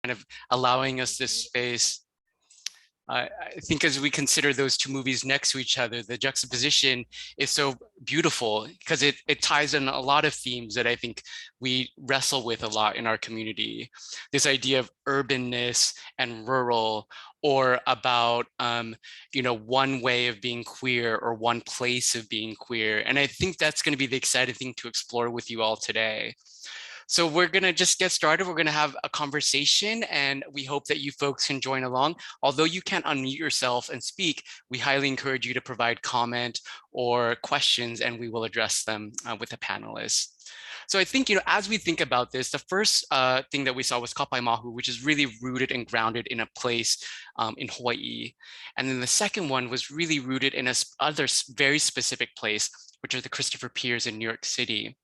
kind of allowing us this space. I think as we consider those two movies next to each other, the juxtaposition is so beautiful because it ties in a lot of themes that I think we wrestle with a lot in our community. This idea of urbanness and rural, or about one way of being queer or one place of being queer. And I think that's going to be the exciting thing to explore with you all today. So we're going to just get started. We're going to have a conversation, and we hope that you folks can join along. Although you can't unmute yourself and speak, we highly encourage you to provide comment or questions, and we will address them with the panelists. So I think, as we think about this, the first thing that we saw was Kapaemahu, which is really rooted and grounded in a place in Hawaii. And then the second one was really rooted in other very specific place, which are the Christopher Piers in New York City.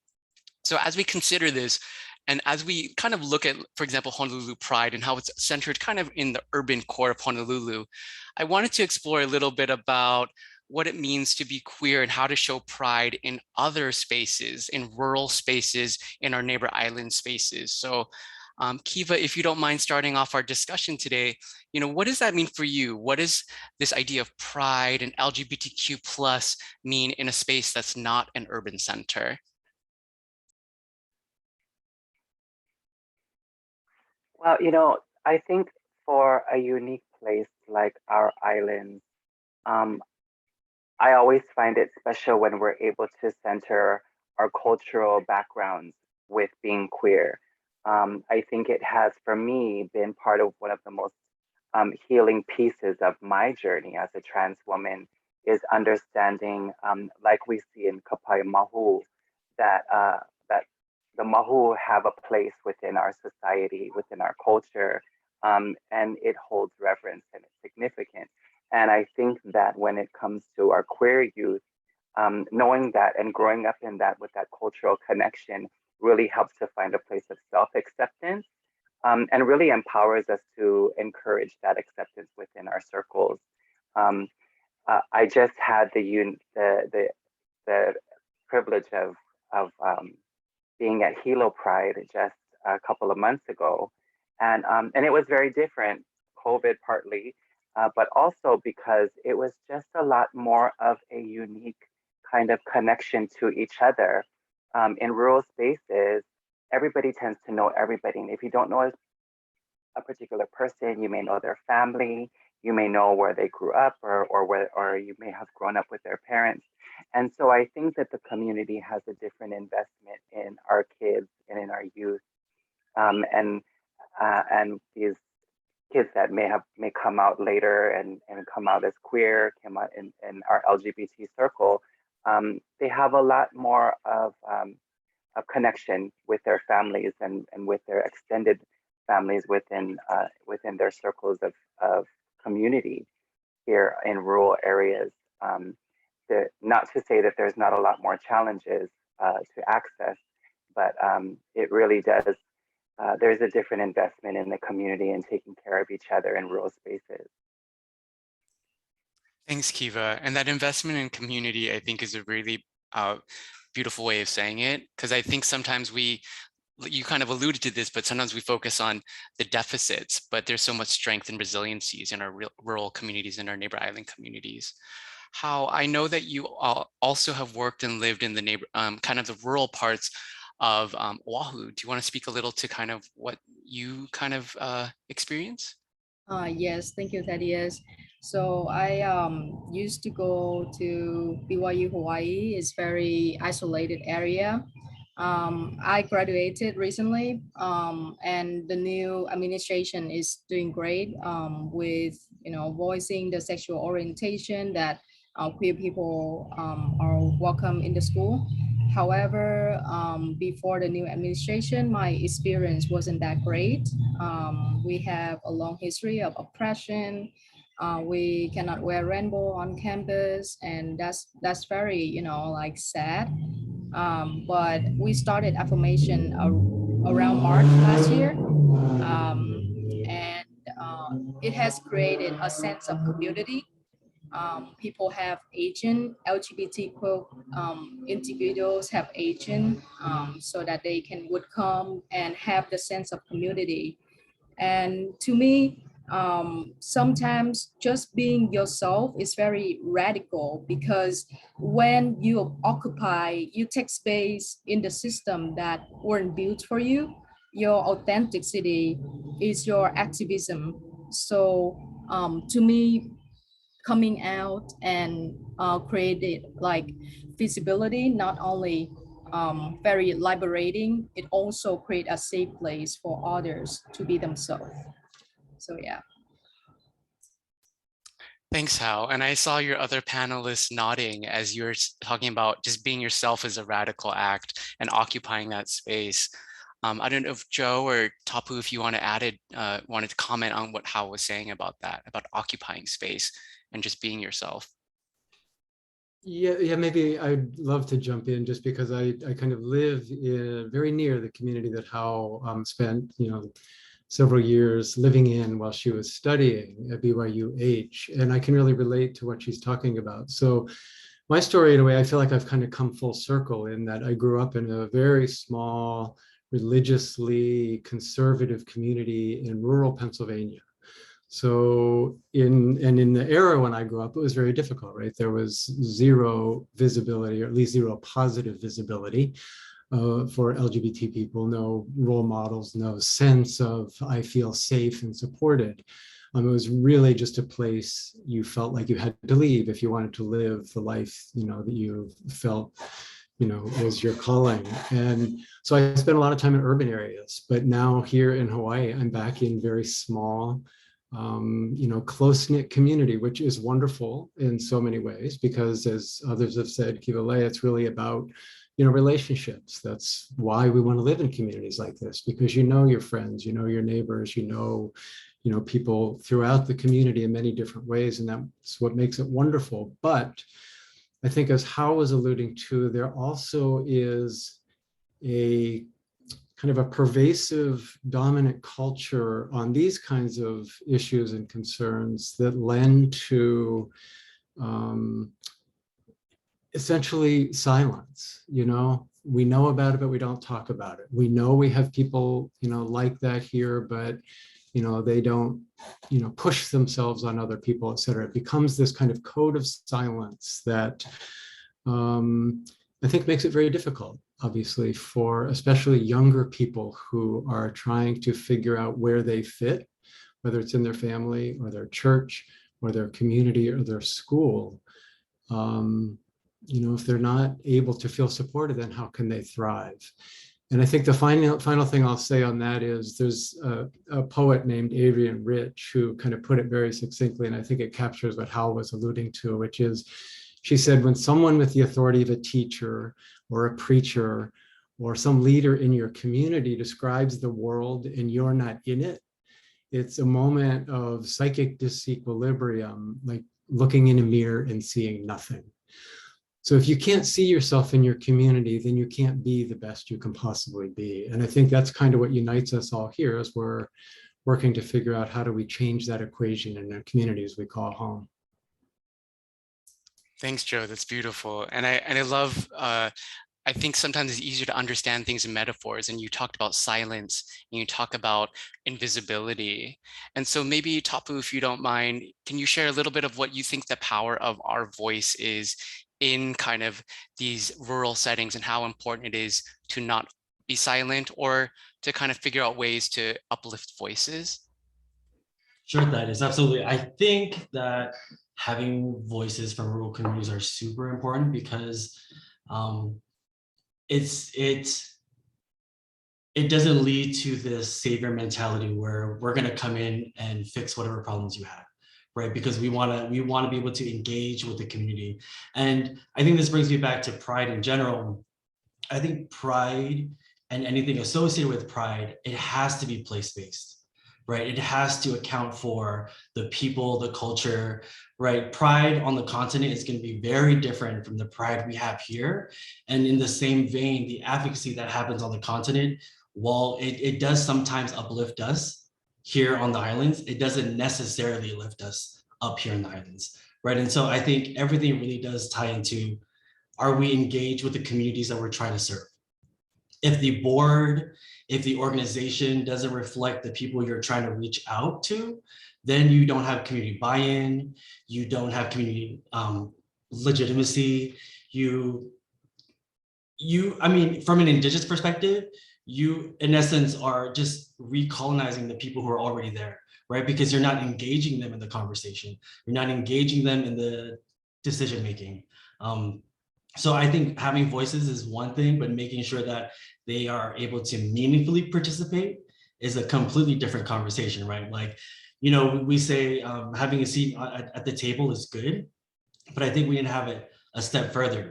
So as we consider this, and as we kind of look at, for example, Honolulu Pride and how it's centered kind of in the urban core of Honolulu, I wanted to explore a little bit about what it means to be queer and how to show pride in other spaces, in rural spaces, in our neighbor island spaces. So Kiva, if you don't mind starting off our discussion today, what does that mean for you? What does this idea of pride and LGBTQ plus mean in a space that's not an urban center? Well, I think for a unique place like our island, I always find it special when we're able to center our cultural backgrounds with being queer. I think it has, for me, been part of one of the most healing pieces of my journey as a trans woman is understanding, like we see in Kapaemahu, that the Mahu have a place within our society, within our culture, and it holds reverence and it's significant. And I think that when it comes to our queer youth, knowing that and growing up in that with that cultural connection really helps to find a place of self-acceptance, and really empowers us to encourage that acceptance within our circles. I just had the privilege of being at Hilo Pride just a couple of months ago, and it was very different, COVID partly, but also because it was just a lot more of a unique kind of connection to each other. In rural spaces, everybody tends to know everybody, and if you don't know a particular person, you may know their family, you may know where they grew up, or you may have grown up with their parents. And so I think that the community has a different investment in our kids and in our youth, and these kids that may come out later and come out as queer, came out in our LGBT circle. They have a lot more of connection with their families and with their extended families within their circles of community here in rural areas. Not to say that there's not a lot more challenges to access, but it really does. There's a different investment in the community and taking care of each other in rural spaces. Thanks, Kiva. And that investment in community, I think, is a really beautiful way of saying it, because I think sometimes you kind of alluded to this, but sometimes we focus on the deficits, but there's so much strength and resiliencies in our rural communities and our neighbor island communities. How I know that you also have worked and lived in the kind of the rural parts of Oʻahu. Do you want to speak a little to kind of what you kind of experience? Yes, thank you, Thaddeus. So I used to go to BYU Hawaii. It's very isolated area. I graduated recently, and the new administration is doing great with voicing the sexual orientation that queer people are welcome in the school. However, before the new administration, my experience wasn't that great. We have a long history of oppression. We cannot wear rainbow on campus, and that's very like sad. But we started Affirmation around March last year, and it has created a sense of community. People have agent, LGBTQ individuals have agent, so that they would come and have the sense of community. And to me, sometimes just being yourself is very radical, because when you occupy, you take space in the system that weren't built for you. Your authenticity is your activism. So to me, coming out and created like visibility, not only very liberating, it also create a safe place for others to be themselves. So yeah. Thanks, Hao. And I saw your other panelists nodding as you're talking about just being yourself as a radical act and occupying that space. I don't know if Joe or Tapu, if you want to wanted to comment on what Hao was saying about that, about occupying space and just being yourself. Yeah, maybe I'd love to jump in, just because I kind of live very near the community that Hao spent, several years living in while she was studying at BYU-H, and I can really relate to what she's talking about. So my story, in a way, I feel like I've kind of come full circle in that I grew up in a very small, religiously conservative community in rural Pennsylvania. So in the era when I grew up, it was very difficult, right? There was zero visibility, or at least zero positive visibility for LGBT people, no role models, no sense of I feel safe and supported. It was really just a place you felt like you had to leave if you wanted to live the life, that you felt, was your calling. And so I spent a lot of time in urban areas, but now here in Hawaii, I'm back in very small, close-knit community, which is wonderful in so many ways, because as others have said, Keivalei, it's really about, relationships. That's why we want to live in communities like this, because your friends, your neighbors, people throughout the community in many different ways, and that's what makes it wonderful. But I think, as Hao was alluding to, there also is a kind of a pervasive dominant culture on these kinds of issues and concerns that lend to essentially silence. We know about it, but we don't talk about it. We know we have people, like that here, but, they don't, push themselves on other people, et cetera. It becomes this kind of code of silence that I think makes it very difficult, obviously, for especially younger people who are trying to figure out where they fit, whether it's in their family or their church or their community or their school. If they're not able to feel supported, then how can they thrive? And I think the final thing I'll say on that is there's a poet named Adrienne Rich who kind of put it very succinctly, and I think it captures what Hal was alluding to, which is, she said, when someone with the authority of a teacher or a preacher or some leader in your community describes the world and you're not in it, it's a moment of psychic disequilibrium, like looking in a mirror and seeing nothing. So if you can't see yourself in your community, then you can't be the best you can possibly be. And I think that's kind of what unites us all here, as we're working to figure out how do we change that equation in the communities we call home. Thanks, Joe. That's beautiful. And I love, I think sometimes it's easier to understand things in metaphors, and you talked about silence and you talk about invisibility. And so maybe, Tapu, if you don't mind, can you share a little bit of what you think the power of our voice is in kind of these rural settings, and how important it is to not be silent, or to kind of figure out ways to uplift voices? Sure, Thaddeus, absolutely. I think that having voices from rural communities are super important, because it doesn't lead to this savior mentality where we're going to come in and fix whatever problems you have, right? Because we want to be able to engage with the community. And I think this brings me back to pride in general. I think pride and anything associated with pride, it has to be place-based, right? It has to account for the people, the culture, right? Pride on the continent is going to be very different from the pride we have here. And in the same vein, the advocacy that happens on the continent, while it does sometimes uplift us here on the islands, it doesn't necessarily lift us up here in the islands, right? And so I think everything really does tie into, are we engaged with the communities that we're trying to serve? if the board, if the organization doesn't reflect the people you're trying to reach out to, then you don't have community buy-in, you don't have community legitimacy. I mean, from an indigenous perspective, you in essence are just recolonizing the people who are already there, right? Because you're not engaging them in the conversation. You're not engaging them in the decision making. So I think having voices is one thing, but making sure that they are able to meaningfully participate is a completely different conversation, right? Like, you know, we say having a seat at the table is good, but I think we can have it a step further,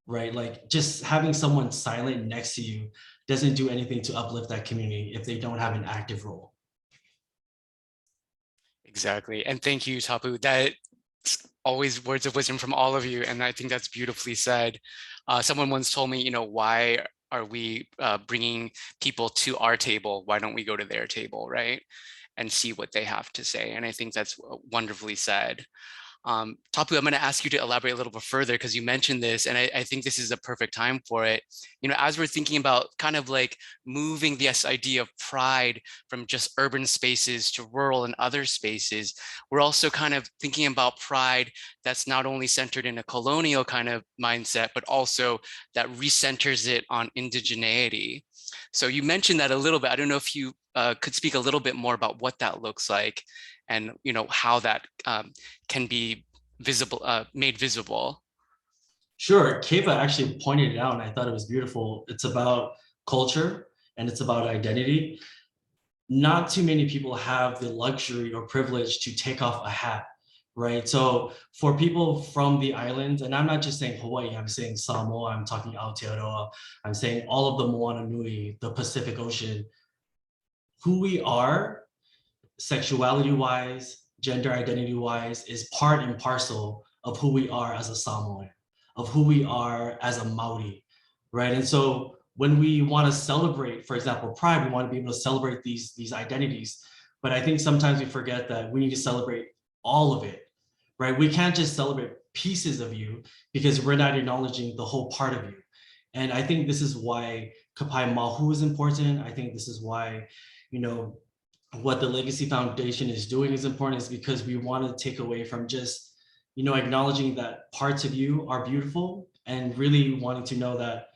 right? Like just having someone silent next to you doesn't do anything to uplift that community if they don't have an active role. Exactly. And thank you, Tapu. That's always words of wisdom from all of you. And I think that's beautifully said. Someone once told me, you know, why are we bringing people to our table? Why don't we go to their table, right? And see what they have to say. And I think that's wonderfully said. Tapu, I'm going to ask you to elaborate a little bit further because you mentioned this, and I think this is a perfect time for it. You know, as we're thinking about kind of like moving this idea of pride from just urban spaces to rural and other spaces, we're also kind of thinking about pride that's not only centered in a colonial kind of mindset, but also that recenters it on indigeneity. So you mentioned that a little bit. I don't know if you could speak a little bit more about what that looks like and, you know, how that can be visible, made visible. Sure, Keiva actually pointed it out and I thought it was beautiful. It's about culture and it's about identity. Not too many people have the luxury or privilege to take off a hat, right? So for people from the islands, and I'm not just saying Hawaii, I'm saying Samoa, I'm talking Aotearoa, I'm saying all of the Moana Nui, the Pacific Ocean, who we are sexuality-wise, gender identity-wise, is part and parcel of who we are as a Samoan, of who we are as a Maori, right? And so when we want to celebrate, for example, Pride, we want to be able to celebrate these identities. But I think sometimes we forget that we need to celebrate all of it, right? We can't just celebrate pieces of you because we're not acknowledging the whole part of you. And I think this is why Kapaemahu is important. I think this is why, you know, what the Legacy Foundation is doing is important, is because we want to take away from just, you know, acknowledging that parts of you are beautiful and really wanting to know that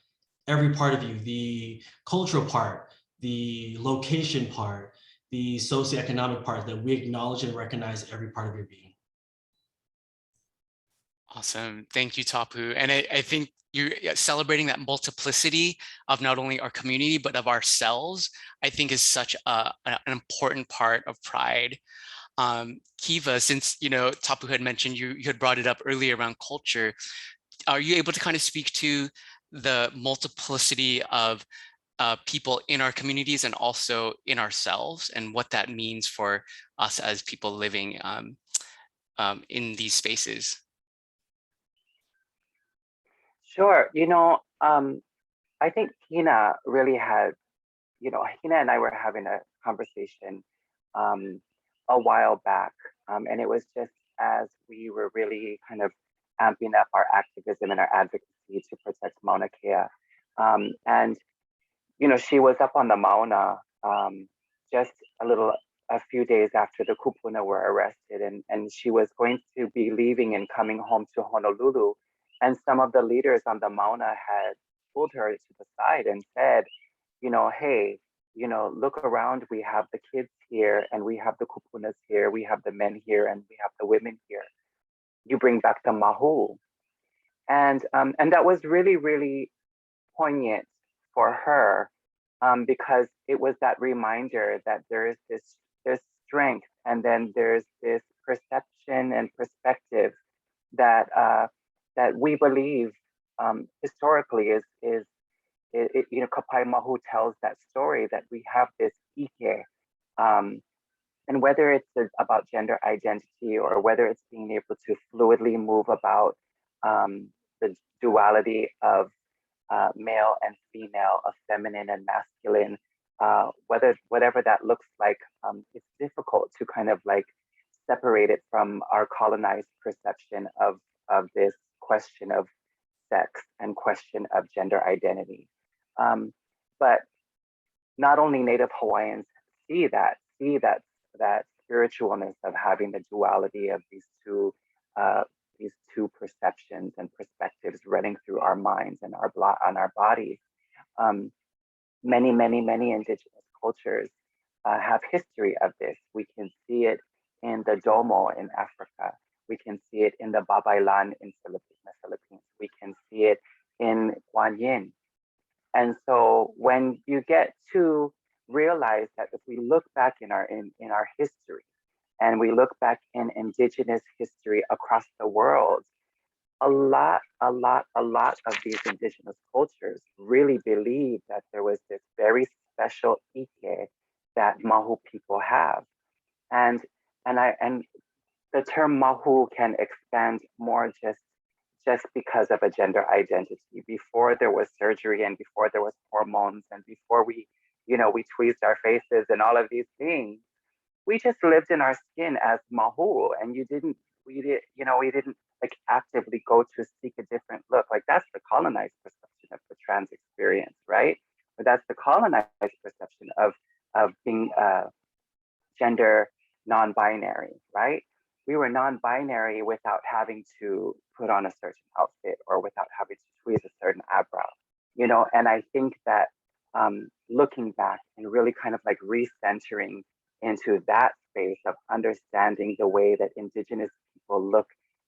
every part of you, the cultural part, the location part, the socioeconomic part, that we acknowledge and recognize every part of your being. Awesome. Thank you, Tapu. And I think you're celebrating that multiplicity of not only our community, but of ourselves, I think is such an important part of Pride. Kiva, since, you know, Tapu had mentioned, you had brought it up earlier around culture, are you able to kind of speak to the multiplicity of people in our communities and also in ourselves and what that means for us as people living in these spaces? Sure. You know, I think Hina really had, you know, Hina and I were having a conversation a while back, and it was just as we were really kind of amping up our activism and our advocacy to protect Mauna Kea. And, you know, she was up on the Mauna just a few days after the kupuna were arrested, and she was going to be leaving and coming home to Honolulu. And some of the leaders on the Mauna had pulled her to the side and said, you know, hey, you know, look around, we have the kids here and we have the kupunas here, we have the men here and we have the women here. You bring back the mahu. And that was really, really poignant for her because it was that reminder that there is this strength and then there's this perception and perspective that that we believe historically is you know, Kapaemahu tells that story that we have this ike, and whether it's about gender identity or whether it's being able to fluidly move about the duality of male and female, of feminine and masculine, whatever that looks like, it's difficult to kind of like separate it from our colonized perception of this question of sex and question of gender identity. But not only Native Hawaiians see that spiritualness of having the duality of these two perceptions and perspectives running through our minds and our bodies. Many indigenous cultures have history of this. We can see it in the Domo in Africa. We can see it in the Babaylan in the Philippines. We can see it in Guanyin. And so when you get to realize that if we look back in our history, and we look back in indigenous history across the world, a lot of these indigenous cultures really believe that there was this very special ike that Mahu people have. And the term Mahu can expand more just because of a gender identity. Before there was surgery and before there was hormones and before we tweezed our faces and all of these things, we just lived in our skin as Mahu, and we didn't like actively go to seek a different look. Like that's the colonized perception of the trans experience, right? But that's the colonized perception of being gender non-binary, right? We were non-binary without having to put on a certain outfit or without having to tweeze a certain eyebrow, and I think that looking back and really kind of like recentering into that space of understanding the way that indigenous people look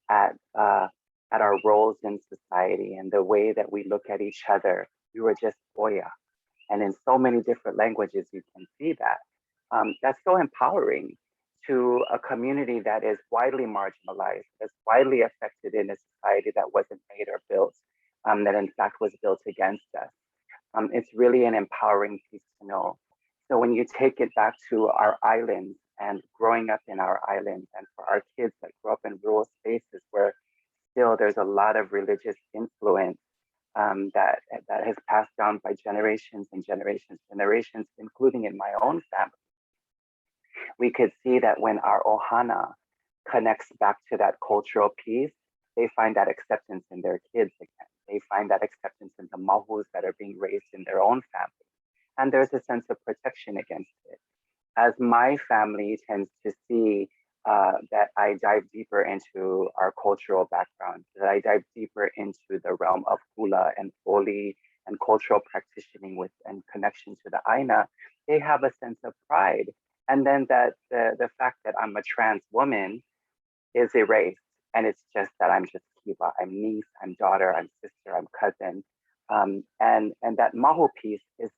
at our roles in society and the way that we look at each other. We were just Oya. And in so many different languages, you can see that. That's so empowering to a community that is widely marginalized, that's widely affected in a society that wasn't made or built, that in fact was built against us. It's really an empowering piece to know. So when you take it back to our islands and growing up in our islands, and for our kids that grow up in rural spaces where still there's a lot of religious influence that has passed down by generations and generations, including in my own family, we could see that when our ohana connects back to that cultural piece, they find that acceptance in their kids again. They find that acceptance in the mahus that are being raised in their own family. And there's a sense of protection against it. As my family tends to see that I dive deeper into our cultural background, that I dive deeper into the realm of hula and oli and cultural practicing with and connection to the aina, they have a sense of pride. And then that the fact that I'm a trans woman is erased. And it's just that I'm just Kiva, I'm niece, I'm daughter, I'm sister, I'm cousin. And that mahu piece is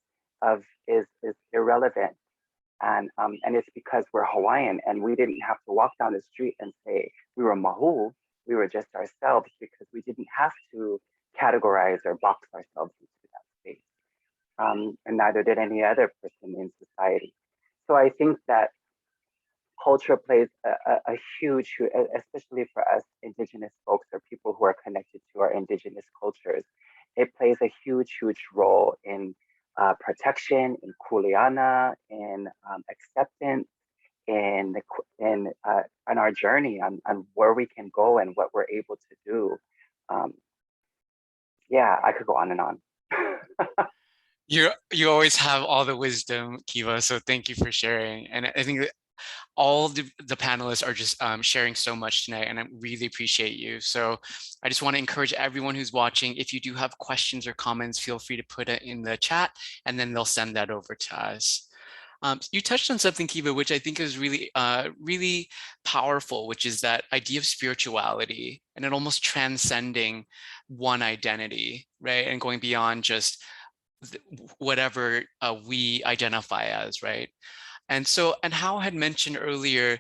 irrelevant. And it's because we're Hawaiian and we didn't have to walk down the street and say we were mahu, we were just ourselves because we didn't have to categorize or box ourselves into that space. And neither did any other person in society. So I think that culture plays a huge, especially for us Indigenous folks or people who are connected to our Indigenous cultures, it plays a huge role in protection, in kuleana, in acceptance, in our journey on where we can go and what we're able to do. Yeah, I could go on and on. You always have all the wisdom, Kiva. So thank you for sharing. And I think that all the panelists are just sharing so much tonight, and I really appreciate you. So I just want to encourage everyone who's watching, if you do have questions or comments, feel free to put it in the chat and then they'll send that over to us. You touched on something, Kiva, which I think is really powerful, which is that idea of spirituality and it almost transcending one identity, right? And going beyond just whatever we identify as, right? And so, and Hao had mentioned earlier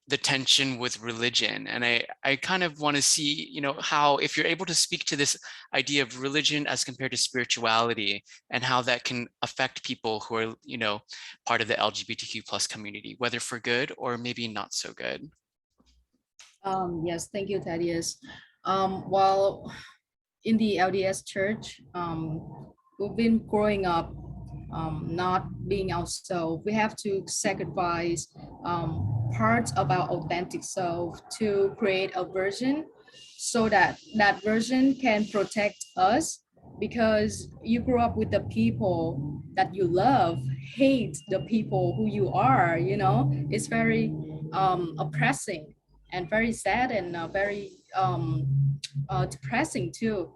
the tension with religion. And I kind of want to see, how, if you're able to speak to this idea of religion as compared to spirituality and how that can affect people who are, part of the LGBTQ plus community, whether for good or maybe not so good. Yes, thank you, Thaddeus. Well, in the LDS church, we've been growing up not being ourselves. We have to sacrifice parts of our authentic self to create a version so that that version can protect us because you grew up with the people that you love, hate the people who you are, you know, it's very oppressing and very sad and very depressing too.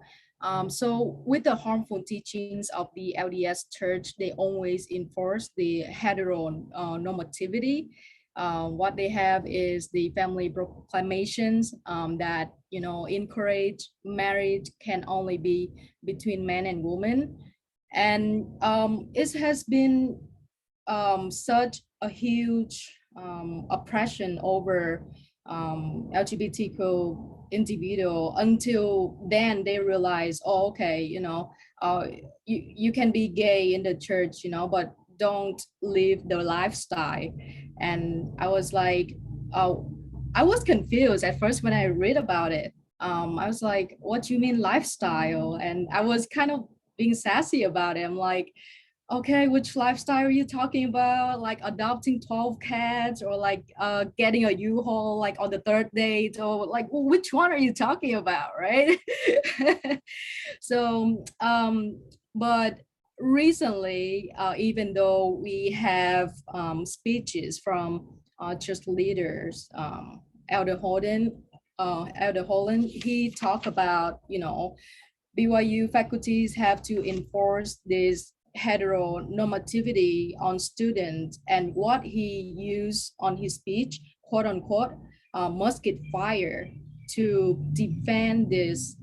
So with the harmful teachings of the LDS Church, they always enforce the heteronormativity. What they have is the family proclamations that, you know, encourage marriage can only be between man and woman. And it has been such a huge oppression over LGBTQ individual until then they realize, oh, okay, you know, you can be gay in the church, you know, but don't live the lifestyle. And I was like, I was confused at first when I read about it. I was like, what do you mean lifestyle? And I was kind of being sassy about it. I'm like, okay, which lifestyle are you talking about? Like adopting 12 cats or like getting a U-Haul like on the third date, or like, well, which one are you talking about, right? So, but recently, even though we have speeches from church leaders, Elder Holland, he talked about, you know, BYU faculties have to enforce this heteronormativity on students, and what he used on his speech, quote unquote, must get fired to defend this,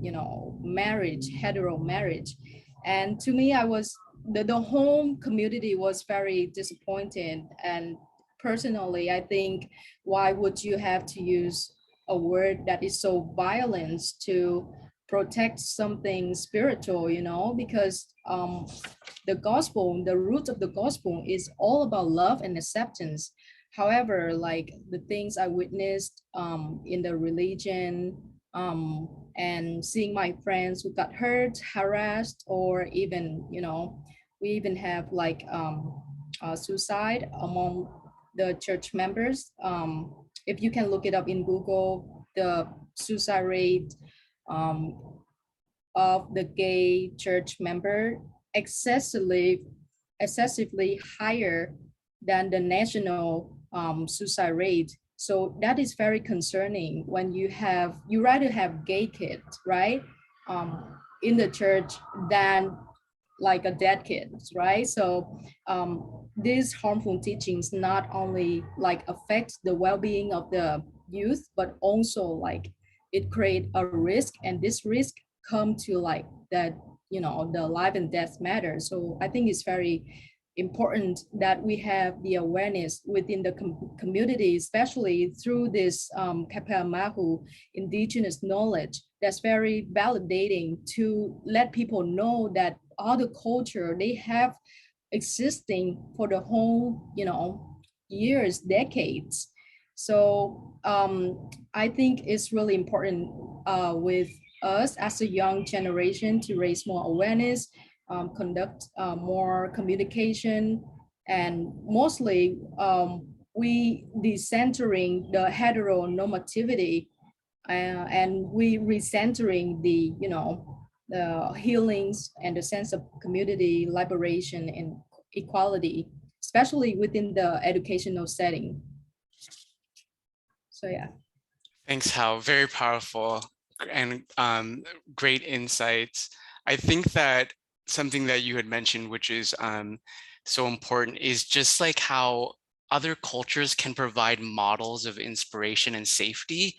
you know, marriage, hetero marriage. And to me, I was, the whole community was very disappointed. And personally, I think, why would you have to use a word that is so violent to protect something spiritual, you know, because the gospel, the root of the gospel is all about love and acceptance. However, like the things I witnessed in the religion, and seeing my friends who got hurt, harassed, or even, you know, we even have like suicide among the church members. If you can look it up in Google, the suicide rate of the gay church member excessively higher than the national suicide rate. So that is very concerning when you rather have gay kids, right, in the church than like a dead kids, right? So these harmful teachings not only like affect the well-being of the youth, but also like it create a risk, and this risk come to like that, you know, the life and death matter. So I think it's very important that we have the awareness within the community, especially through this Kapaemahu indigenous knowledge, that's very validating to let people know that other culture, they have existing for the whole, you know, years, decades. So I think it's really important with us as a young generation to raise more awareness, conduct more communication, and mostly we decentering the heteronormativity, and we recentering the, you know, the healings and the sense of community liberation and equality, especially within the educational setting. So yeah. Thanks, Hao. Very powerful and great insights. I think that something that you had mentioned, which is so important, is just like how other cultures can provide models of inspiration and safety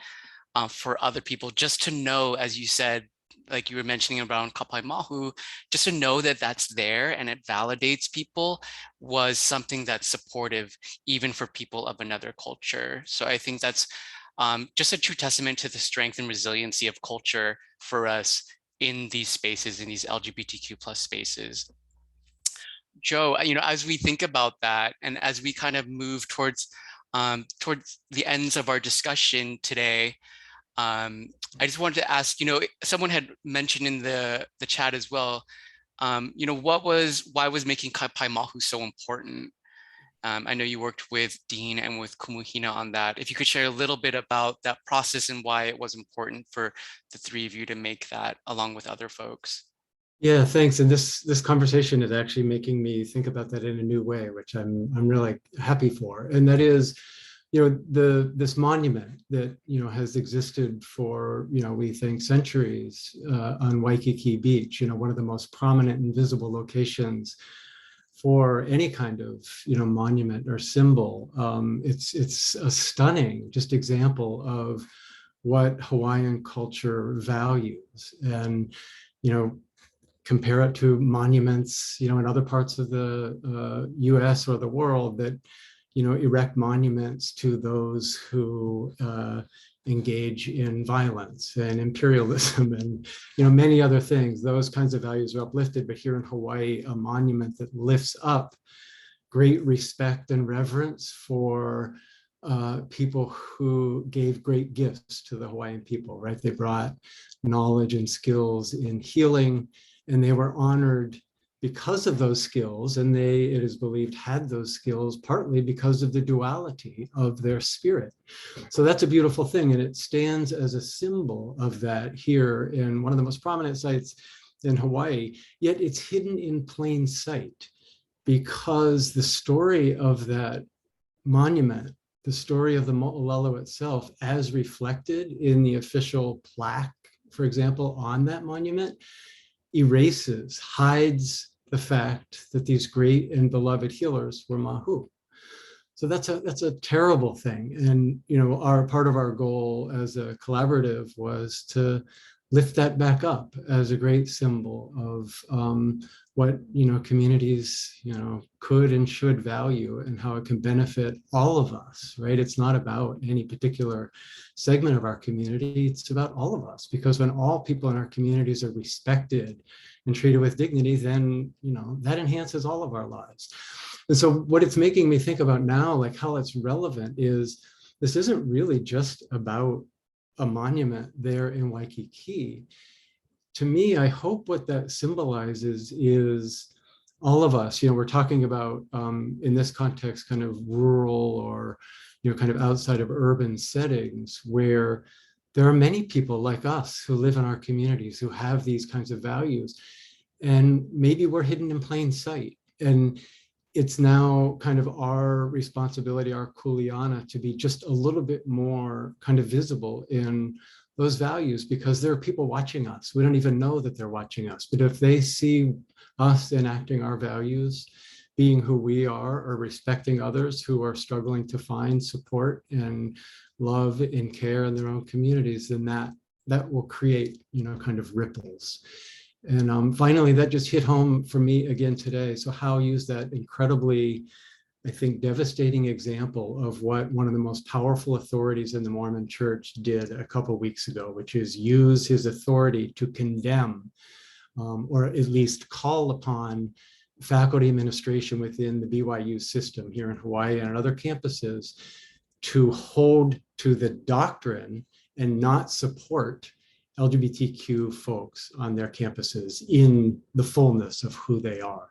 for other people, just to know, as you said, like you were mentioning around Kapaemahu, just to know that that's there and it validates people was something that's supportive even for people of another culture. So I think that's just a true testament to the strength and resiliency of culture for us in these spaces, in these LGBTQ plus spaces. Joe, you know, as we think about that and as we kind of move towards the ends of our discussion today, I just wanted to ask, you know, someone had mentioned in the chat as well, you know, why was making Kapaemahu so important? I know you worked with Dean and with Kumuhina on that. If you could share a little bit about that process and why it was important for the three of you to make that along with other folks. Yeah, thanks. And this conversation is actually making me think about that in a new way, which I'm really happy for. And that is, this monument that has existed for we think centuries on Waikiki Beach, one of the most prominent and visible locations for any kind of monument or symbol. It's a stunning just example of what Hawaiian culture values, and compare it to monuments in other parts of the US or the world that erect monuments to those who engage in violence and imperialism and many other things. Those kinds of values are uplifted, but here in Hawaii, a monument that lifts up great respect and reverence for people who gave great gifts to the Hawaiian people, right? They brought knowledge and skills in healing, and they were honored because of those skills, and they, it is believed, had those skills partly because of the duality of their spirit. So that's a beautiful thing, and it stands as a symbol of that here in one of the most prominent sites in Hawaii, yet it's hidden in plain sight because the story of that monument, the story of the mo'olelo itself, as reflected in the official plaque, for example, on that monument, erases, hides the fact that these great and beloved healers were Mahu. So that's a terrible thing. And our part of our goal as a collaborative was to lift that back up as a great symbol of what communities could and should value, and how it can benefit all of us, right? It's not about any particular segment of our community, it's about all of us, because when all people in our communities are respected and treated with dignity, then that enhances all of our lives. And so what it's making me think about now, like how it's relevant, is this isn't really just about a monument there in Waikiki. To me, I hope what that symbolizes is all of us. We're talking about, in this context, kind of rural or kind of outside of urban settings, where there are many people like us who live in our communities who have these kinds of values, and maybe we're hidden in plain sight. And it's now kind of our responsibility, our kuleana, to be just a little bit more kind of visible in those values, because there are people watching us. We don't even know that they're watching us, but if they see us enacting our values, being who we are, or respecting others who are struggling to find support and love and care in their own communities, then that will create kind of ripples. And finally, that just hit home for me again today. So how use that incredibly, I think, devastating example of what one of the most powerful authorities in the Mormon Church did a couple of weeks ago, which is use his authority to condemn, or at least call upon, faculty administration within the BYU system here in Hawaii and other campuses to hold to the doctrine and not support LGBTQ folks on their campuses in the fullness of who they are.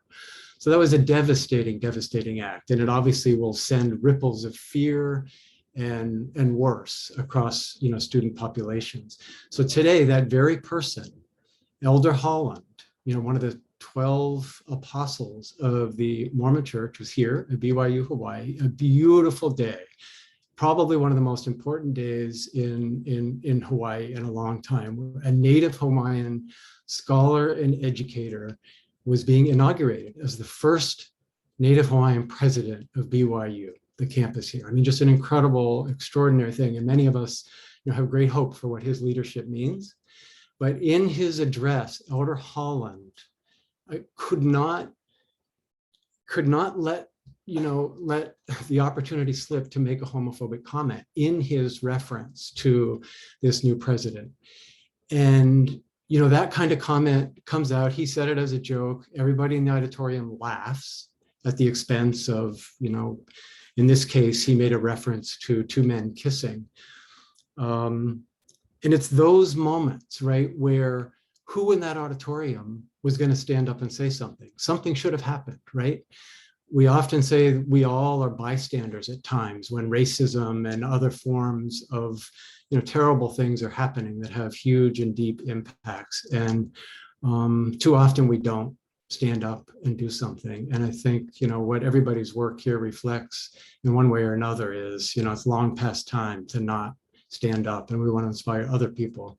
So that was a devastating, devastating act. And it obviously will send ripples of fear and worse across student populations. So today, that very person, Elder Holland, one of the 12 apostles of the Mormon Church, was here at BYU Hawaii, a beautiful day. Probably one of the most important days in Hawaii in a long time. A native Hawaiian scholar and educator was being inaugurated as the first native Hawaiian president of BYU, the campus here. I mean, just an incredible, extraordinary thing. And many of us have great hope for what his leadership means. But in his address, Elder Holland could not let the opportunity slip to make a homophobic comment in his reference to this new president. And that kind of comment comes out. He said it as a joke. Everybody in the auditorium laughs at the expense of, in this case, he made a reference to two men kissing. And it's those moments, right, where who in that auditorium was going to stand up and say something? Something should have happened, right? We often say we all are bystanders at times when racism and other forms of terrible things are happening that have huge and deep impacts. And Too often we don't stand up and do something. And I think, what everybody's work here reflects in one way or another is, it's long past time to not stand up. And we want to inspire other people,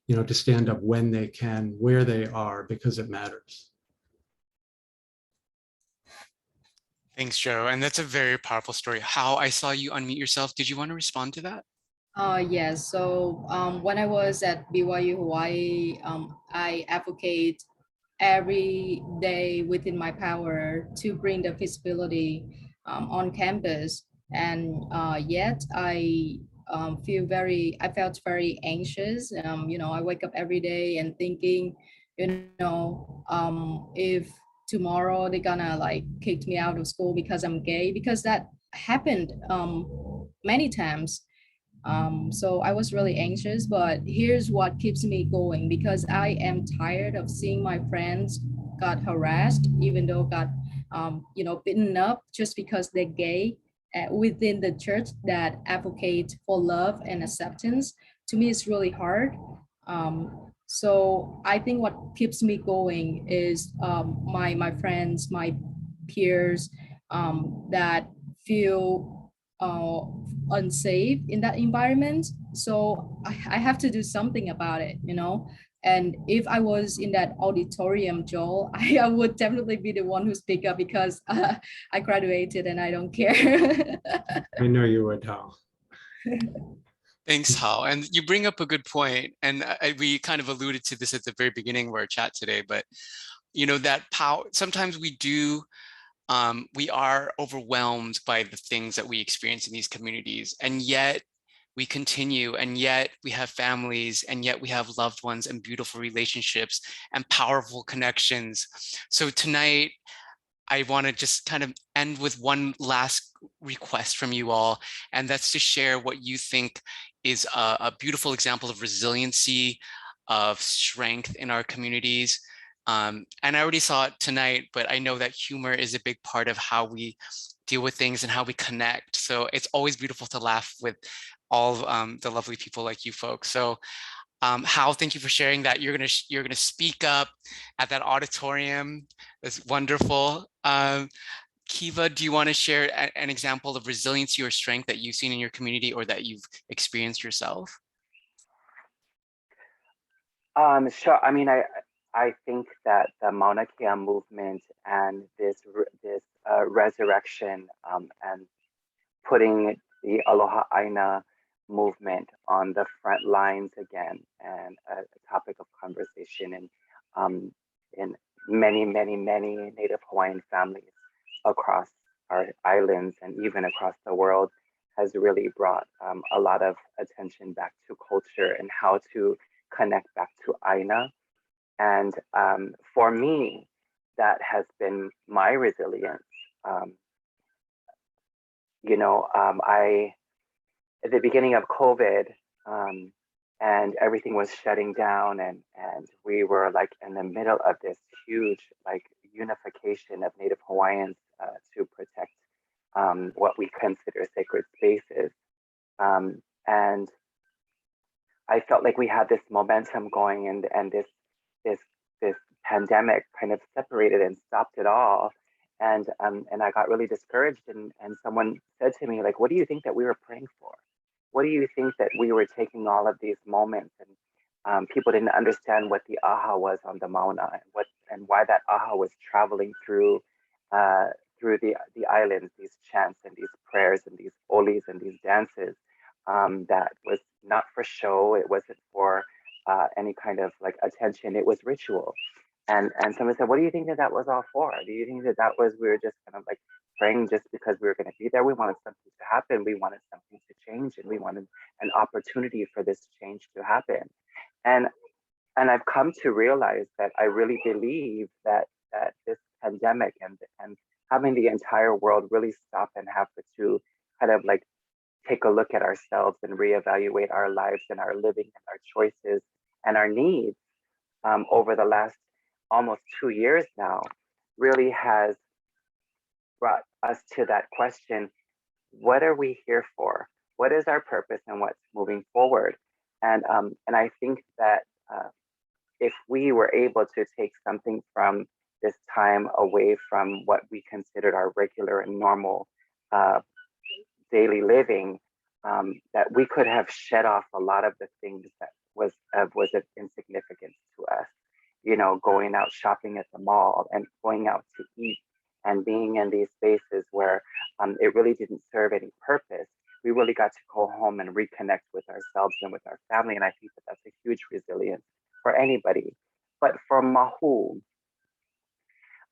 to stand up when they can, where they are, because it matters. Thanks, Joe. And that's a very powerful story. How I saw you unmute yourself. Did you want to respond to that? Yes. So when I was at BYU Hawaii, I advocate every day within my power to bring the visibility on campus. And yet I felt very anxious. I wake up every day and thinking, if tomorrow they're gonna like kick me out of school because I'm gay, because that happened many times. So I was really anxious, but here's what keeps me going, because I am tired of seeing my friends got harassed, even though got, beaten up just because they're gay within the church that advocate for love and acceptance. To me, it's really hard. So I think what keeps me going is my friends, my peers that feel unsafe in that environment. So I have to do something about it, And if I was in that auditorium, Joel, I would definitely be the one who speak up, because I graduated and I don't care. I know you would, Hal. Thanks, Hal. And you bring up a good point. And we kind of alluded to this at the very beginning of our chat today, but that power, sometimes we are overwhelmed by the things that we experience in these communities, and yet we continue, and yet we have families, and yet we have loved ones and beautiful relationships and powerful connections. So tonight, I want to just kind of end with one last request from you all, and that's to share what you think is a beautiful example of resiliency, of strength in our communities. And I already saw it tonight, but I know that humor is a big part of how we deal with things and how we connect. So it's always beautiful to laugh with all the lovely people like you folks. So Hal, thank you for sharing that. You're gonna speak up at that auditorium. That's wonderful. Kiva, do you want to share an example of resiliency or strength that you've seen in your community or that you've experienced yourself? Sure. I mean, I think that the Mauna Kea movement and this resurrection and putting the Aloha Aina movement on the front lines again, and a topic of conversation in many Native Hawaiian families across our islands and even across the world has really brought a lot of attention back to culture and how to connect back to Aina. And for me, that has been my resilience. I, at the beginning of COVID, and everything was shutting down, and we were like in the middle of this huge like unification of Native Hawaiians to protect what we consider sacred spaces. And I felt like we had this momentum going, and this pandemic kind of separated and stopped it all. And I got really discouraged, and someone said to me, like, what do you think that we were praying for? What do you think that we were taking all of these moments, and people didn't understand what the aha was on the Mauna, and why that aha was traveling through the islands, these chants and these prayers and these olis and these dances, that was not for show. It wasn't for any kind of like attention. It was ritual. And someone said, what do you think that was all for? Do you think that was, we were just kind of like praying just because we were going to be there? We wanted something to happen. We wanted something to change, and we wanted an opportunity for this change to happen. And I've come to realize that I really believe that this pandemic and having the entire world really stop and have to kind of like take a look at ourselves and reevaluate our lives and our living and our choices and our needs over the last almost 2 years now really has brought us to that question: what are we here for? What is our purpose, and what's moving forward? And I think that if we were able to take something from this time away from what we considered our regular and normal daily living, that we could have shed off a lot of the things that was of insignificance to us. You know, going out shopping at the mall and going out to eat and being in these spaces where it really didn't serve any purpose. We really got to go home and reconnect with ourselves and with our family. And I think that that's a huge resilience for anybody. But for Mahu,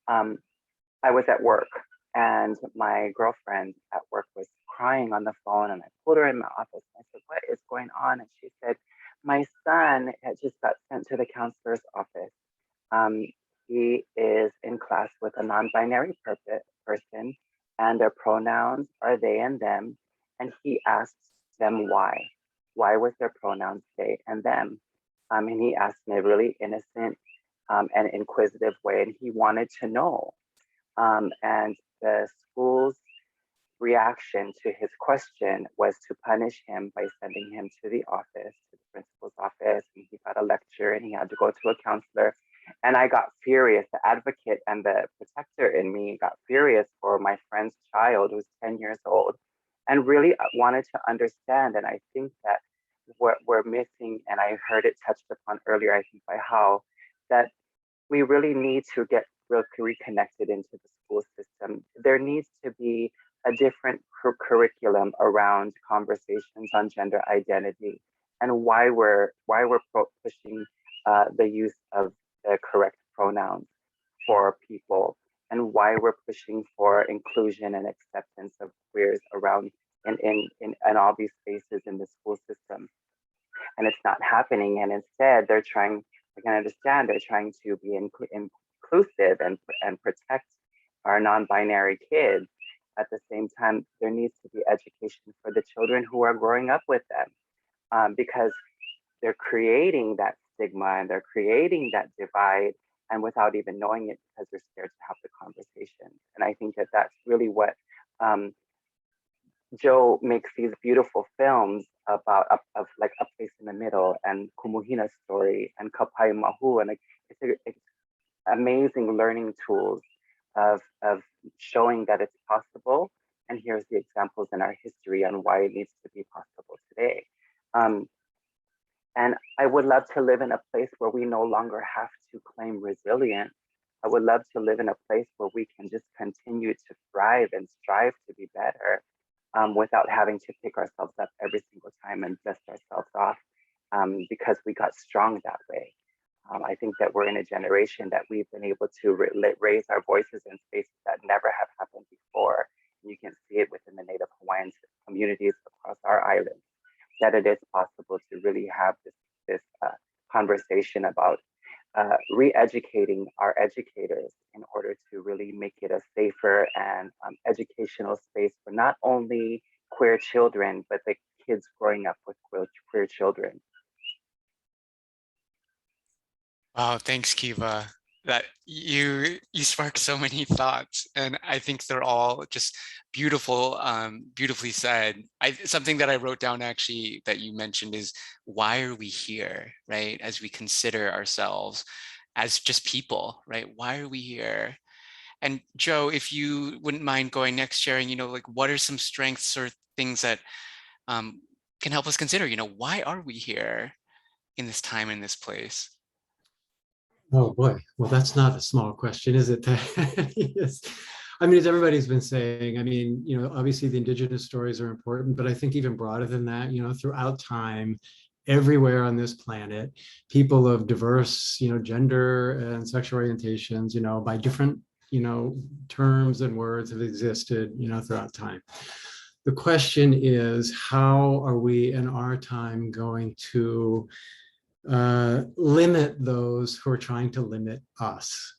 I was at work and my girlfriend at work was crying on the phone, and I pulled her in my office and I said, "What is going on?" And she said, "My son had just got sent to the counselor's office. He is in class with a non-binary person, and their pronouns are they and them. And he asked them why. Why was their pronouns they and them?" And he asked in a really innocent and inquisitive way, and he wanted to know. And the school's reaction to his question was to punish him by sending him to the office, to the principal's office, and he got a lecture and he had to go to a counselor. And I got furious. The advocate and the protector in me got furious for my friend's child who's 10 years old and really wanted to understand. And I think that what we're missing, and I heard it touched upon earlier, I think by how, that we really need to get reconnected into the school system. There needs to be a different curriculum around conversations on gender identity and why we're pushing the use of the correct pronouns for people, and why we're pushing for inclusion and acceptance of queers around in all these spaces in the school system. And it's not happening. And instead, they're trying, I can understand, they're trying to be inclusive and protect our non-binary kids. At the same time, there needs to be education for the children who are growing up with them, because they're creating that stigma and they're creating that divide, and without even knowing it, because they're scared to have the conversation. And I think that that's really what Joe makes these beautiful films about, of like A Place in the Middle and Kumuhina's story and Kapaemahu, and it's amazing learning tools of showing that it's possible. And here's the examples in our history on why it needs to be possible today. And I would love to live in a place where we no longer have to claim resilience. I would love to live in a place where we can just continue to thrive and strive to be better, without having to pick ourselves up every single time and dust ourselves off, because we got strong that way. I think that we're in a generation that we've been able to raise our voices in spaces that never have happened before. And you can see it within the Native Hawaiian communities across our island, that it is possible to really have this conversation about re-educating our educators in order to really make it a safer and educational space for not only queer children, but the kids growing up with queer children. Wow, thanks, Kiva. That you sparked so many thoughts, and I think they're all just beautiful, beautifully said. Something that I wrote down actually that you mentioned is, why are we here, right? As we consider ourselves as just people, right? Why are we here? And Joe, if you wouldn't mind going next, sharing, like what are some strengths or things that can help us consider, why are we here in this time, in this place? Oh boy, well, that's not a small question, is it? Yes. I mean, as everybody's been saying, I mean, obviously the indigenous stories are important, but I think even broader than that, throughout time, everywhere on this planet, people of diverse, gender and sexual orientations, by different, terms and words have existed, throughout time. The question is, how are we in our time going to limit those who are trying to limit us?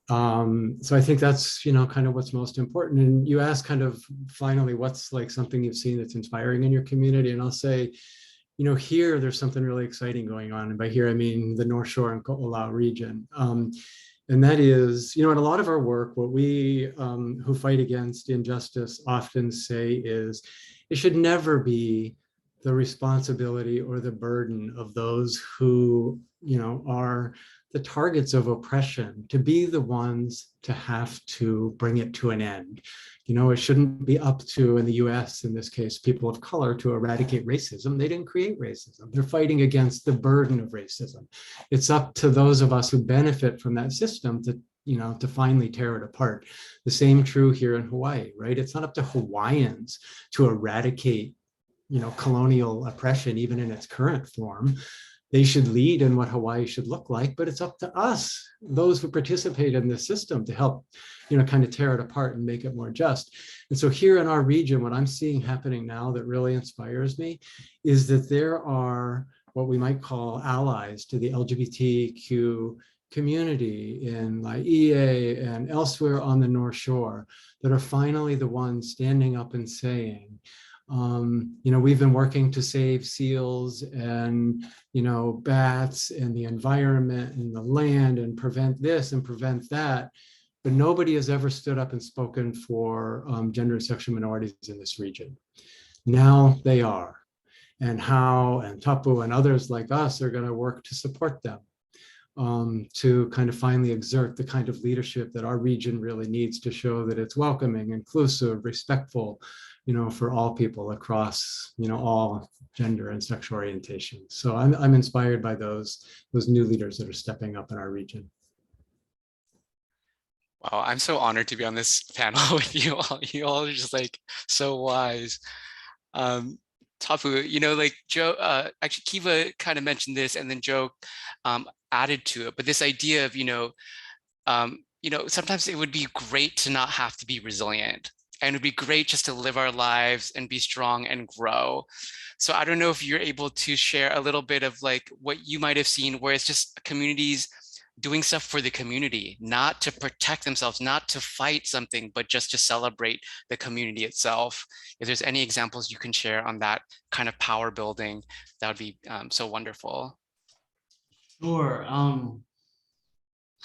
So I think that's, kind of what's most important. And you ask kind of finally, what's like something you've seen that's inspiring in your community? And I'll say, here, there's something really exciting going on. And by here, I mean the North Shore and Oʻahu region. And that is, in a lot of our work, what we who fight against injustice often say is, it should never be the responsibility or the burden of those who are the targets of oppression, to be the ones to have to bring it to an end. It shouldn't be up to, in the US, in this case, people of color, to eradicate racism. They didn't create racism. They're fighting against the burden of racism. It's up to those of us who benefit from that system to finally tear it apart. The same true here in Hawaii, right? It's not up to Hawaiians to eradicate, colonial oppression, even in its current form. They should lead in what Hawaii should look like, but it's up to us, those who participate in this system, to help, kind of tear it apart and make it more just. And so here in our region, what I'm seeing happening now that really inspires me is that there are what we might call allies to the LGBTQ community in Laie and elsewhere on the North Shore that are finally the ones standing up and saying, we've been working to save seals and, bats and the environment and the land and prevent this and prevent that. But nobody has ever stood up and spoken for gender and sexual minorities in this region. Now they are. And how and Tapu and others like us are going to work to support them, to kind of finally exert the kind of leadership that our region really needs to show that it's welcoming, inclusive, respectful, for all people across, all gender and sexual orientation. So I'm inspired by those new leaders that are stepping up in our region. Wow, I'm so honored to be on this panel with you all. You all are just like so wise. Tapu, like Joe, actually Kiva kind of mentioned this, and then Joe added to it. But this idea of, sometimes it would be great to not have to be resilient, and it would be great just to live our lives and be strong and grow. So I don't know if you're able to share a little bit of like what you might have seen, where it's just communities doing stuff for the community, not to protect themselves, not to fight something, but just to celebrate the community itself. If there's any examples you can share on that kind of power building, that would be so wonderful. Sure.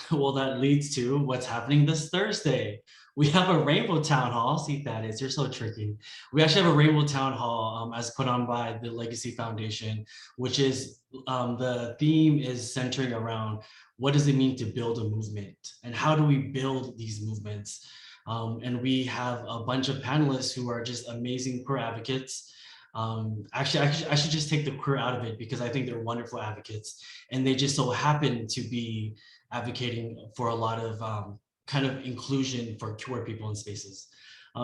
Well, that leads to what's happening this Thursday. We have a Rainbow Town Hall. See, Thaddeus, you're so tricky. We actually have a Rainbow Town Hall as put on by the Legacy Foundation, which is the theme is centering around what does it mean to build a movement and how do we build these movements? And we have a bunch of panelists who are just amazing queer advocates. Actually, I should just take the queer out of it because I think they're wonderful advocates, and they just so happen to be advocating for a lot of kind of inclusion for queer people in spaces.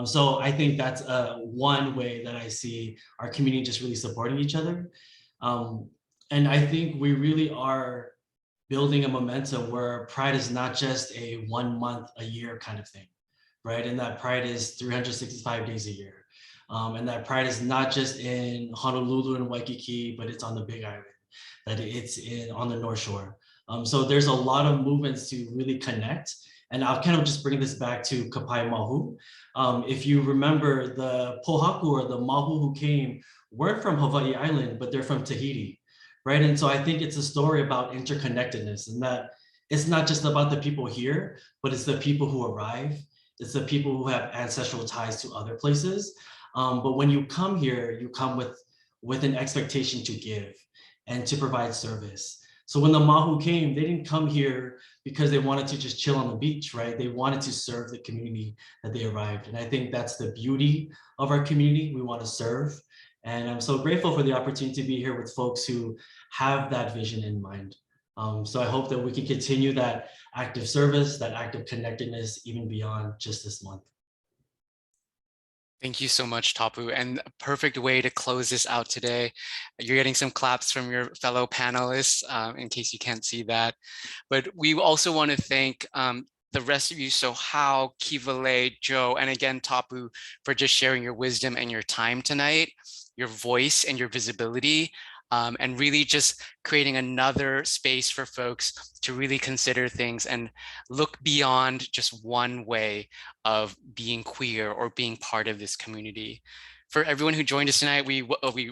So I think that's one way that I see our community just really supporting each other. And I think we really are building a momentum where Pride is not just a 1 month a year kind of thing, right? And that Pride is 365 days a year. And that Pride is not just in Honolulu and Waikiki, but it's on the Big Island, that it's on the North Shore. So there's a lot of movements to really connect. And I'll kind of just bring this back to Kapaemahu. If you remember, the Pohaku or the Mahu who came weren't from Hawaii Island, but they're from Tahiti, right? And so I think it's a story about interconnectedness, and that it's not just about the people here, but it's the people who arrive. It's the people who have ancestral ties to other places. But when you come here, you come with an expectation to give and to provide service. So when the Mahu came, they didn't come here because they wanted to just chill on the beach, right? They wanted to serve the community that they arrived. And I think that's the beauty of our community. We want to serve. And I'm so grateful for the opportunity to be here with folks who have that vision in mind. So I hope that we can continue that active service, that active connectedness, even beyond just this month. Thank you so much, Tapu, and a perfect way to close this out today. You're getting some claps from your fellow panelists, in case you can't see that. But we also want to thank the rest of you, so Hao, Keivalei, Joe, and again, Tapu, for just sharing your wisdom and your time tonight, your voice and your visibility. And really just creating another space for folks to really consider things and look beyond just one way of being queer or being part of this community. For everyone who joined us tonight, we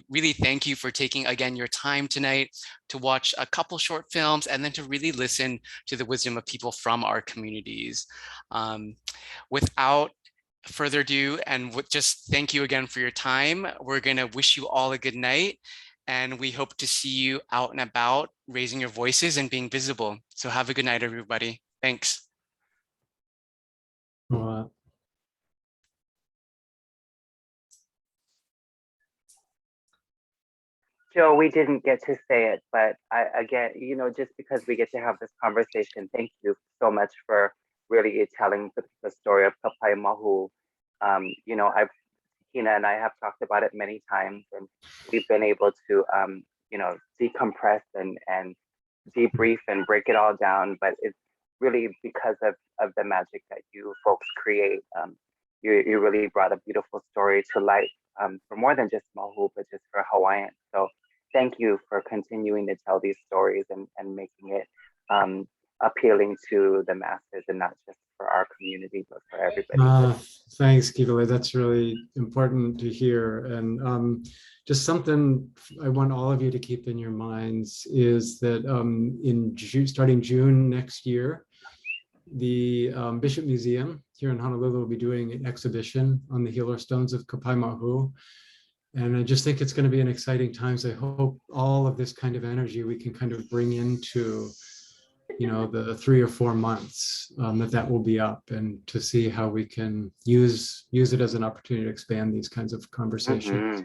really thank you for taking, again, your time tonight to watch a couple short films and then to really listen to the wisdom of people from our communities. Without further ado, and just thank you again for your time, we're gonna wish you all a good night. and we hope to see you out and about, raising your voices and being visible. So have a good night, everybody. Thanks. Joe, we didn't get to say it, but again, just because we get to have this conversation, thank you so much for really telling the story of Kapaemahu. Tina and I have talked about it many times, and we've been able to, decompress and debrief and break it all down. But it's really because of the magic that you folks create. You really brought a beautiful story to life for more than just Mahu, but just for Hawaiian. So thank you for continuing to tell these stories and making it appealing to the masses and not just for our community, but for everybody. Thanks, Keivalei. That's really important to hear. And just something I want all of you to keep in your minds is that starting June next year, the Bishop Museum here in Honolulu will be doing an exhibition on the healer stones of Kapaemahu. And I just think it's going to be an exciting time. So I hope all of this kind of energy we can kind of bring into the 3 or 4 months that will be up, and to see how we can use it as an opportunity to expand these kinds of conversations.